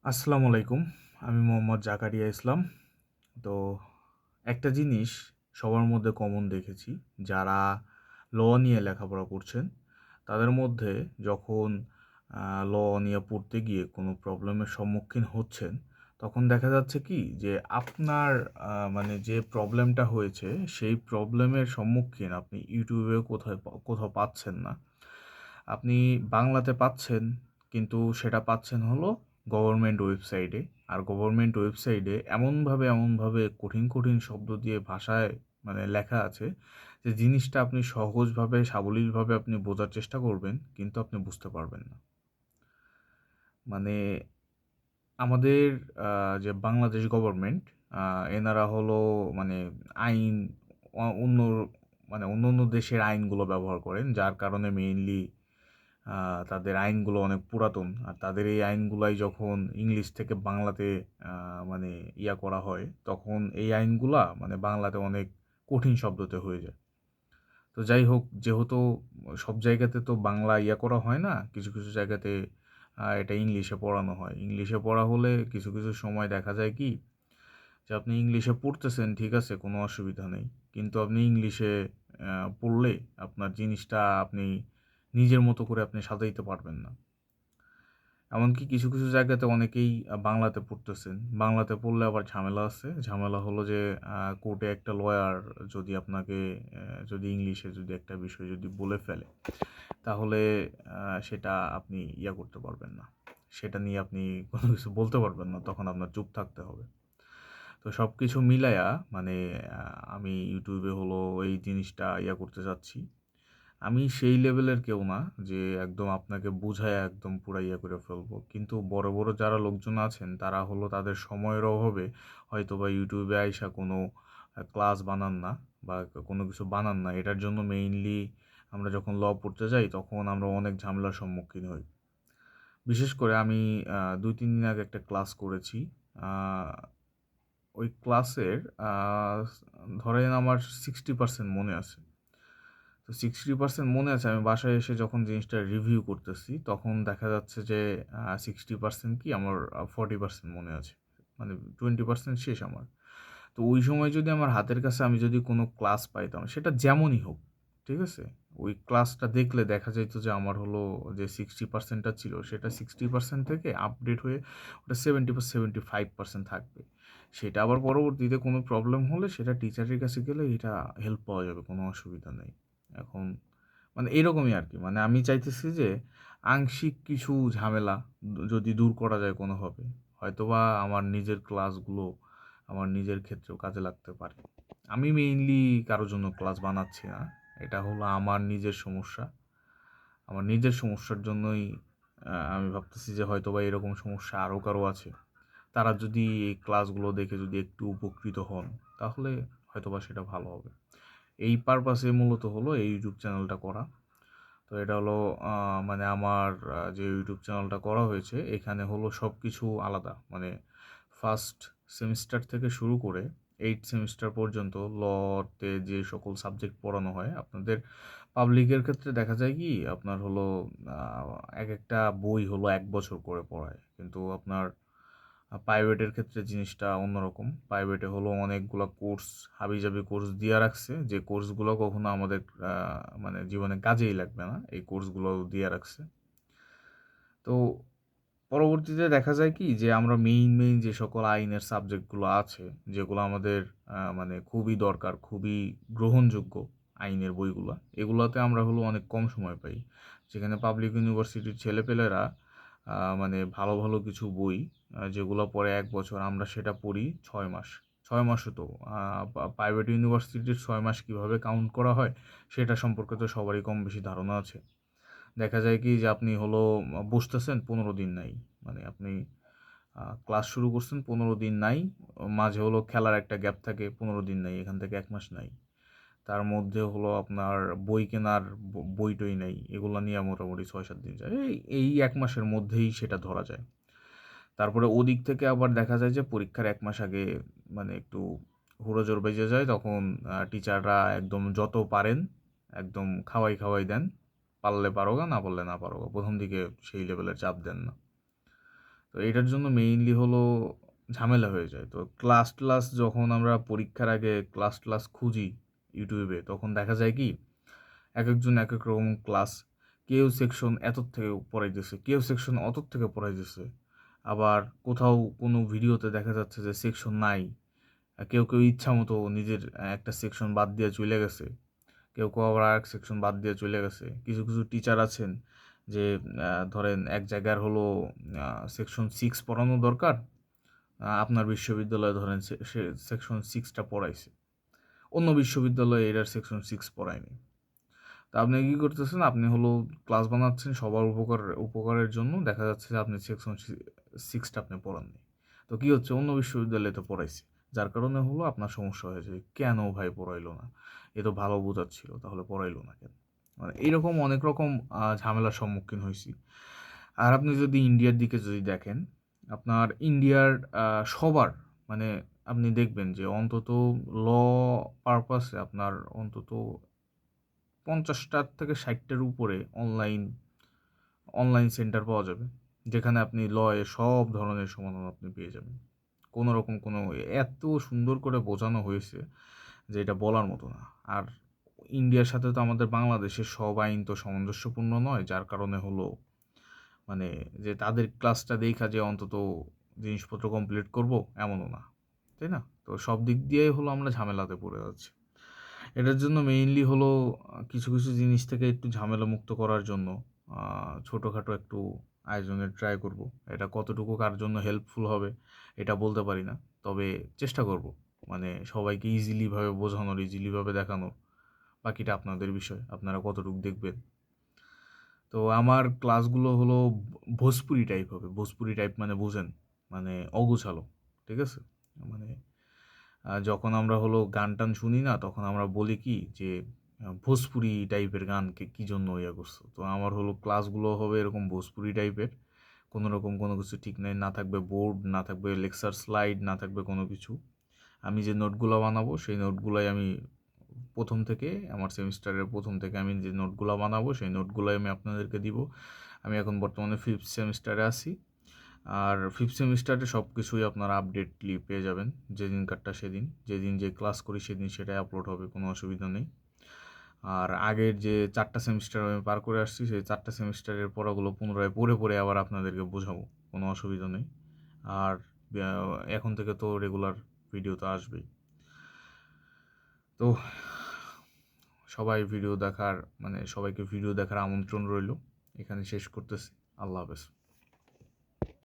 আসসালামু আলাইকুম। আমি মোহাম্মদ জাকারিয়া ইসলাম। তো একটা জিনিস সবার মধ্যে কমন দেখেছি, যারা ল নিয়ে লেখাপড়া করছেন, তাদের মধ্যে যখন ল নিয়ে পড়তে গিয়ে কোনো প্রবলেমের সম্মুখীন হচ্ছেন, তখন দেখা যাচ্ছে কি যে আপনার মানে যে প্রবলেমটা হয়েছে, সেই প্রবলেমের সম্মুখীন আপনি ইউটিউবে কোথাও পাচ্ছেন না। আপনি বাংলাতে পাচ্ছেন, কিন্তু সেটা পাচ্ছেন হলো গভর্নমেন্ট ওয়েবসাইটে। আর গভর্নমেন্ট ওয়েবসাইটে এমনভাবে কঠিন, কঠিন শব্দ দিয়ে ভাষায় মানে লেখা আছে যে জিনিসটা আপনি সহজভাবে সাবলীলভাবে আপনি বোঝার চেষ্টা করবেন, কিন্তু আপনি বুঝতে পারবেন না। মানে আমাদের যে বাংলাদেশ গভর্নমেন্ট, এনারা হলো মানে আইন অন্য মানে অন্য দেশের আইনগুলো ব্যবহার করেন, যার কারণে মেইনলি তাদের আইনগুলো অনেক পুরাতন। আর তাদের এই আইনগুলাই যখন ইংলিশ থেকে বাংলাতে মানে করা হয়, তখন এই আইনগুলা মানে বাংলাতে অনেক কঠিন শব্দতে হয়ে যায়। তো যাই হোক, যেহেতু সব জায়গাতে তো বাংলা করা হয় না, কিছু কিছু জায়গাতে এটা ইংলিশে পড়ানো হয়। ইংলিশে পড়া হলে কিছু কিছু সময় দেখা যায় কি যে আপনি ইংলিশে পড়তেছেন, ঠিক আছে, কোনো অসুবিধা নেই, কিন্তু আপনি ইংলিশে পড়লে আপনার জিনিসটা আপনি নিজের মতো করে আপনি সাজাইতে পারবেন না। এমনকি কিছু কিছু জায়গাতে অনেকেই বাংলাতে পড়তেছেন, বাংলাতে পড়লে আবার ঝামেলা আছে। ঝামেলা হলো যে কোর্টে একটা লয়ার যদি আপনাকে যদি ইংলিশে যদি একটা বিষয় যদি বলে ফেলে, তাহলে সেটা আপনি করতে পারবেন না, সেটা নিয়ে আপনি কোনো কিছু বলতে পারবেন না, তখন আপনার চুপ থাকতে হবে। তো সব কিছু মিলায়া মানে আমি ইউটিউবে হলো এই জিনিসটা করতে চাচ্ছি। আমি সেই লেভেলের কেউ না যে একদম আপনাকে বুঝায় একদম পুরা করে ফেলবো। কিন্তু বড়, বড় যারা লোকজন আছেন, তারা হলো তাদের সময়ের অভাবে হয়তোবা ইউটিউবে আইসা কোনো ক্লাস বানান না বা কোনো কিছু বানান না। এটার জন্য মেইনলি আমরা যখন ল পড়তে যাই, তখন আমরা অনেক ঝামেলার সম্মুখীন হই। বিশেষ করে আমি ২-৩ দিন আগে একটা ক্লাস করেছি। আ ওই ক্লাসের ধরেন আমার 60% মনে আছে। তো 60% মনে আছে, আমি বাসায় এসে যখন জিনিসটা রিভিউ করতেছি, তখন দেখা যাচ্ছে যে 60% কি আমার 40% মনে আছে। মানে 20% শেষ আমার। তো ওই সময় যদি আমার হাতের কাছে আমি যদি কোনো ক্লাস পাইতাম, সেটা যেমনই হোক, ঠিক আছে? ওই ক্লাসটা দেখলে দেখা যাইত যে আমার হলো যে 60% টা ছিল, সেটা 60% থেকে আপডেট হয়ে ওটা 70 বা 75% থাকবে। সেটা আবার পরবর্তীতে কোনো প্রবলেম হলে সেটা টিচারের কাছে গেলে এটা হেল্প পাওয়া যাবে, কোনো অসুবিধা নেই। এখন মানে এরকমই আরকি। মানে আমি চাইতেছি যে আংশিক কিছু ঝামেলা যদি দূর করা যায় কোনোভাবে, হয়তোবা আমার নিজের ক্লাসগুলো আমার নিজের ক্ষেত্রেও কাজে লাগতে পারে। আমি মেইনলি কারো জন্য ক্লাস বানাচ্ছি না। এটা হলো আমার নিজের সমস্যা। আমার নিজের সমস্যার জন্যই আমি ভাবতেছি যে হয়তোবা এরকম সমস্যা আরও কারো আছে। তারা যদি এই ক্লাসগুলো দেখে যদি একটু উপকৃত হন, তাহলে হয়তোবা সেটা ভালো হবে। এই পারপাসে মূলত হলো এই ইউটিউব চ্যানেলটা করা। তো এটা হলো মানে আমার যে ইউটিউব চ্যানেলটা করা হয়েছে, এখানে হলো সব কিছু আলাদা। মানে ফার্স্ট সেমিস্টার থেকে শুরু করে 8 সেমিস্টার পর্যন্ত লতে যে সকল সাবজেক্ট পড়ানো হয়, আপনাদের পাবলিকের ক্ষেত্রে দেখা যায় কি আপনার হলো একেকটা বই হলো ১ বছর করে পড়ায়। কিন্তু আপনার প্রাইভেটের ক্ষেত্রে জিনিসটা অন্যরকম। প্রাইভেটে হলো অনেকগুলা কোর্স, হাবিজাবি কোর্স দিয়া রাখছে, যে কোর্সগুলো কখনো আমাদের মানে জীবনে কাজেই লাগবে না। এই কোর্সগুলো দিয়া রাখছে। তো পরবর্তীতে দেখা যায় কি যে আমরা মেইন যে সকল আইনের সাবজেক্টগুলো আছে, যেগুলো আমাদের মানে খুবই দরকার, খুবই গ্রহণযোগ্য আইনের বইগুলা, এগুলাতে আমরা হলো অনেক কম সময় পাই। যেখানে পাবলিক ইউনিভার্সিটির ছেলেপেলেরা মানে ভালো, ভালো কিছু বই যেগুলো পড়ে ১ বছর, আমরা সেটা পড়ি ৬ মাস। ৬ মাসও তো প্রাইভেট ইউনিভার্সিটির ৬ মাস কিভাবে কাউন্ট করা হয়, সেটা সম্পর্কে তো সবারই কম বেশি ধারণা আছে। দেখা যায় কি যে আপনি হলো বসতেছেন ১৫ দিন নাই। মানে আপনি ক্লাস শুরু করছেন ১৫ দিন নাই। মাঝে হলো খেলার একটা গ্যাপ থাকে ১৫ দিন নাই। এখান থেকে ১ মাস নাই। তার মধ্যে হলো আপনার বই কেনার বই-টই নাই। এগুলা নিয়ে মোটামুটি ৬-৭ দিন যায়। এই ১ মাসের মধ্যেই সেটা ধরা যায়। তারপরে ওদিক থেকে আবার দেখা যায় যে পরীক্ষার ১ মাস আগে মানে একটু হুড়োজোড় বেজে যায়। তখন টিচাররা একদম যত পারেন একদম খাওয়াই দেন। পারলে পারোগা, না পারলে না পারোগা। ১ম দিকে সেই লেভেলের চাপ দেন না। তো তো এটার জন্য মেইনলি হলো ঝামেলা হয়ে যায়। তো ক্লাস যখন আমরা পরীক্ষার আগে ক্লাস খুঁজি ইউটিউবে, তখন দেখা যায় কি একেকজন একেক রকম ক্লাস। কেউ সেকশন এতর থেকে পড়াইতেছে, কেউ সেকশন অতর থেকে পড়াইতেছে। আবার কোথাও কোনো ভিডিওতে দেখা যাচ্ছে যে সেকশন নাই। কেউ ইচ্ছামতো নিজের একটা সেকশন বাদ দিয়ে চলে গেছে। কেউ আবার আরেক সেকশন বাদ দিয়ে চলে গেছে। কিছু টিচার আছেন যে ধরেন এক জায়গার হলো সেকশন 6 পড়ানো দরকার। আপনার বিশ্ববিদ্যালয়ে ধরেন সে সেকশন 6টা পড়াইছে। অন্য বিশ্ববিদ্যালয়ে এটার সেকশন 6 পড়ায়নি। তো আপনি কী করতেছেন? আপনি হলো ক্লাস বানাচ্ছেন সবার উপকারের জন্য। দেখা যাচ্ছে যে আপনি সেকশন 6টা আপনি পড়াননি। তো কী হচ্ছে? অন্য বিশ্ববিদ্যালয়ে তো পড়াইছে। যার কারণে হলো আপনার সমস্যা হয়েছে। কেন ভাই পড়াইলো না? এ তো ভালো বোঝাচ্ছিল, তাহলে পড়াইলো না কেন? মানে এইরকম অনেক রকম ঝামেলার সম্মুখীন হইছি। আর আপনি যদি ইন্ডিয়ার দিকে যদি দেখেন, আপনার ইন্ডিয়ার সবার মানে আপনি দেখবেন যে অন্তত ল পারপাসে আপনার অন্তত 50টার থেকে 60টার উপরে অনলাইন সেন্টার পাওয়া যাবে, যেখানে আপনি লয়ে সব ধরনের সমাধান আপনি পেয়ে যাবেন। কোনো রকম এত সুন্দর করে বোঝানো হয়েছে যে এটা বলার মতো না। আর ইন্ডিয়ার সাথে তো আমাদের বাংলাদেশের সব আইন তো সামঞ্জস্যপূর্ণ নয়, যার কারণে হলো মানে যে তাদের ক্লাসটা দেখা যে অন্তত জিনিসপত্র কমপ্লিট করব এমনও না, তাই না? তো সব দিক দিয়েই হলো আমরা ঝামেলাতে পড়ে যাচ্ছি। এটার জন্য মেইনলি হলো কিছু জিনিস থেকে একটু ঝামেলা মুক্ত করার জন্য ছোটোখাটো একটু আয়োজনের ট্রাই করব। এটা কতটুকু কার জন্য হেল্পফুল হবে এটা বলতে পারি না, তবে চেষ্টা করব মানে সবাইকে ইজিলিভাবে বোঝানোর, ইজিলিভাবে দেখানোর। বাকিটা আপনাদের বিষয়, আপনারা কতটুকু দেখবেন। তো আমার ক্লাসগুলো হলো ভোজপুরি টাইপ হবে। ভোজপুরি টাইপ মানে বোঝেন, মানে অগোছালো, ঠিক আছে? মানে যখন আমরা হলো গান টান শুনি না, তখন আমরা বলি কি যে ভোজপুরি টাইপের গানকে কী জন্য ইয়া করছো? তো আমার হলো ক্লাসগুলো হবে এরকম ভোজপুরি টাইপের। কোনো রকম কোনো কিছু ঠিক নাই, না থাকবে বোর্ড, না থাকবে লেকচার স্লাইড, না থাকবে কোনো কিছু। আমি যে নোটগুলো বানাবো সেই নোটগুলাই আমি প্রথম থেকে আমার সেমিস্টারের প্রথম থেকে আমি যে নোটগুলো বানাবো সেই নোটগুলোই আমি আপনাদেরকে দিব। আমি এখন বর্তমানে 5th সেমিস্টারে আছি। আর 5th সেমিস্টারে সব কিছুই আপনারা আপডেটলি পেয়ে যাবেন। যেদিনকারটা সেদিন, যেদিন যে ক্লাস করি সেদিন সেটাই আপলোড হবে, কোনো অসুবিধা নেই। আর আগের যে 4টা সেমিস্টার আমি পার করে আসছি, সেই 4টা সেমিস্টারের পড়াগুলো পুনরায় পড়ে আবার আপনাদেরকে বোঝাবো, কোনো অসুবিধা নেই। আর এখন থেকে তো রেগুলার ভিডিও তো আসবেই। তো সবাইকে ভিডিও দেখার আমন্ত্রণ রইল। এখানে শেষ করতেছি। আল্লাহ হাফেজ।